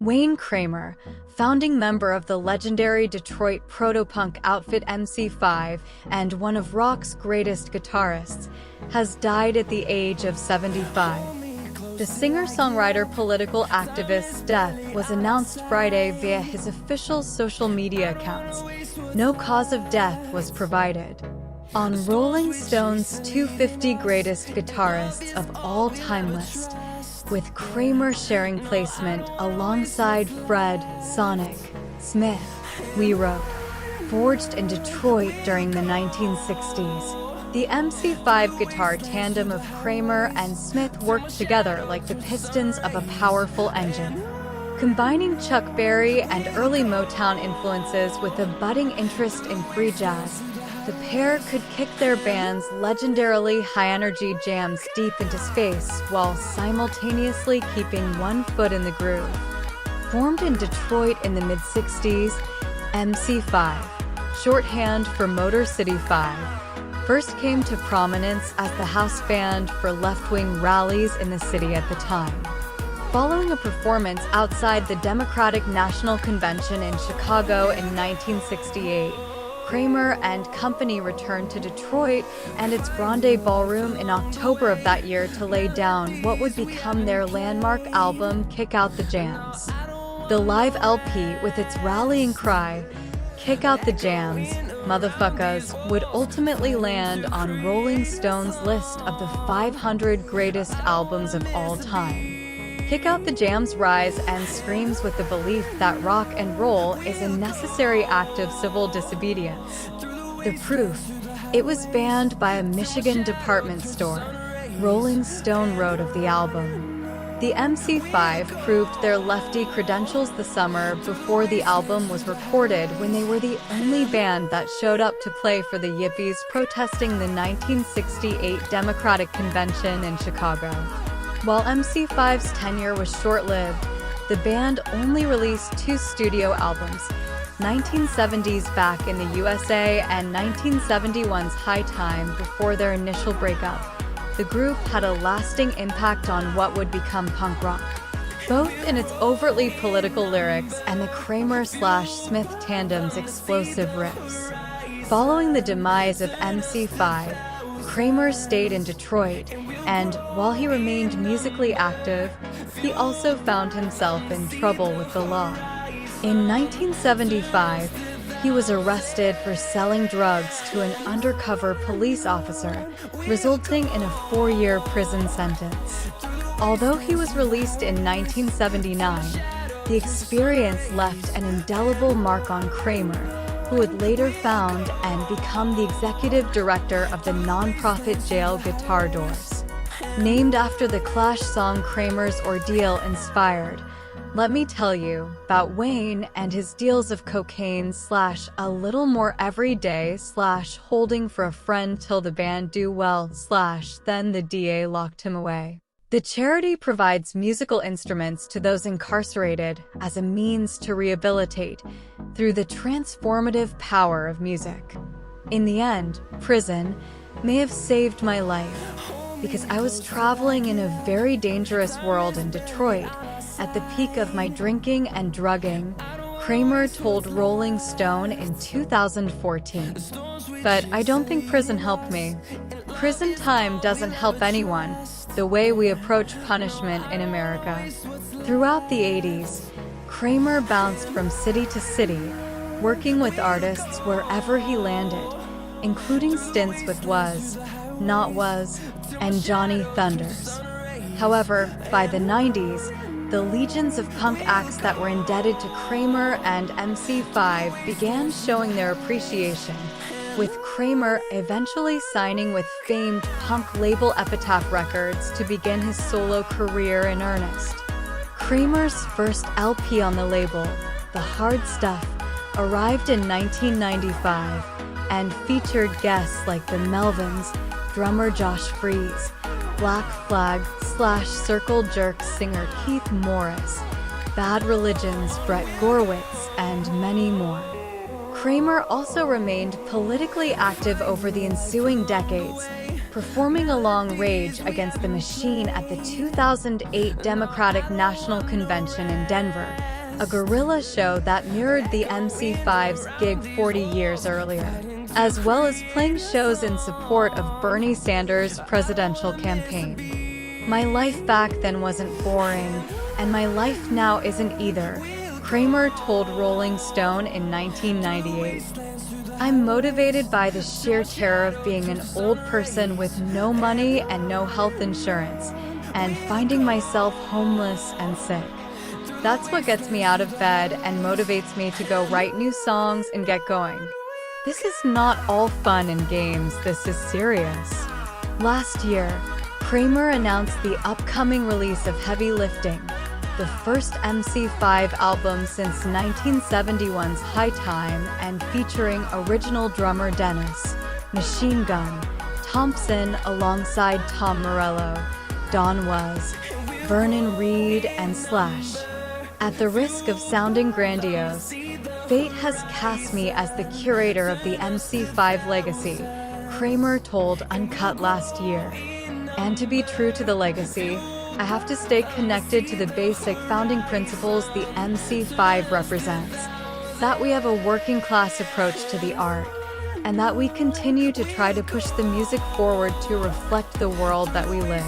Wayne Kramer, founding member of the legendary Detroit proto-punk outfit MC5 and one of rock's greatest guitarists, has died at the age of 75. The singer-songwriter political activist's death was announced Friday via his official social media accounts. No cause of death was provided. On Rolling Stone's 250 Greatest Guitarists of All Time list, with Kramer sharing placement alongside Fred "Sonic" Smith, we wrote, forged in Detroit during the 1960s. The MC5 guitar tandem of Kramer and Smith worked together like the pistons of a powerful engine. Combining Chuck Berry and early Motown influences with a budding interest in free jazz, the pair could kick their band's legendarily high-energy jams deep into space while simultaneously keeping one foot in the groove. Formed in Detroit in the mid-60s, MC5, shorthand for Motor City 5, first came to prominence as the house band for left-wing rallies in the city at the time. Following a performance outside the Democratic National Convention in Chicago in 1968, Kramer and company returned to Detroit and its Grande Ballroom in October of that year to lay down what would become their landmark album, Kick Out the Jams. The live LP, with its rallying cry, "Kick Out the Jams, Motherfuckers," would ultimately land on Rolling Stone's list of the 500 greatest albums of all time. Kick Out the Jam's rise and screams with the belief that rock and roll is a necessary act of civil disobedience. The proof: it was banned by a Michigan department store, Rolling Stone wrote of the album. The MC5 proved their lefty credentials the summer before the album was recorded when they were the only band that showed up to play for the Yippies protesting the 1968 Democratic Convention in Chicago. While MC5's tenure was short-lived, the band only released 2 studio albums, 1970's Back in the USA and 1971's High Time, before their initial breakup. The group had a lasting impact on what would become punk rock, both in its overtly political lyrics and the Kramer/Smith tandem's explosive riffs. Following the demise of MC5, Kramer stayed in Detroit, and while he remained musically active, he also found himself in trouble with the law. In 1975, he was arrested for selling drugs to an undercover police officer, resulting in a 4-year prison sentence. Although he was released in 1979, the experience left an indelible mark on Kramer, who would later found and become the executive director of the nonprofit jail Guitar Doors. Named after the Clash song Kramer's ordeal inspired, let me tell you about Wayne and his deals of cocaine / a little more every day / holding for a friend till the band do well / then the DA locked him away. The charity provides musical instruments to those incarcerated as a means to rehabilitate through the transformative power of music. In the end, prison may have saved my life because I was traveling in a very dangerous world in Detroit at the peak of my drinking and drugging, Kramer told Rolling Stone in 2014. But I don't think prison helped me. Prison time doesn't help anyone the way we approach punishment in America. Throughout the 80s, Kramer bounced from city to city, working with artists wherever he landed, including stints with Was, Not Was, and Johnny Thunders. However, by the 90s, the legions of punk acts that were indebted to Kramer and MC5 began showing their appreciation, with Kramer eventually signing with famed punk label Epitaph Records to begin his solo career in earnest. Kramer's first LP on the label, The Hard Stuff, arrived in 1995 and featured guests like the Melvins, drummer Josh Freese, Black Flag / Circle Jerks singer Keith Morris, Bad Religion's Brett Gorwitz, and many more. Kramer also remained politically active over the ensuing decades, performing along Rage Against the Machine at the 2008 Democratic National Convention in Denver, a guerrilla show that mirrored the MC5's gig 40 years earlier, as well as playing shows in support of Bernie Sanders' presidential campaign. My life back then wasn't boring, and my life now isn't either, Kramer told Rolling Stone in 1998. I'm motivated by the sheer terror of being an old person with no money and no health insurance, and finding myself homeless and sick. That's what gets me out of bed and motivates me to go write new songs and get going. This is not all fun and games, this is serious. Last year, Kramer announced the upcoming release of Heavy Lifting, the first MC5 album since 1971's High Time, and featuring original drummer Dennis Machine Gun Thompson alongside Tom Morello, Don Was, Vernon Reid, and Slash. At the risk of sounding grandiose, fate has cast me as the curator of the MC5 legacy, Kramer told Uncut last year. And to be true to the legacy, I have to stay connected to the basic founding principles the MC5 represents, that we have a working class approach to the art, and that we continue to try to push the music forward to reflect the world that we live.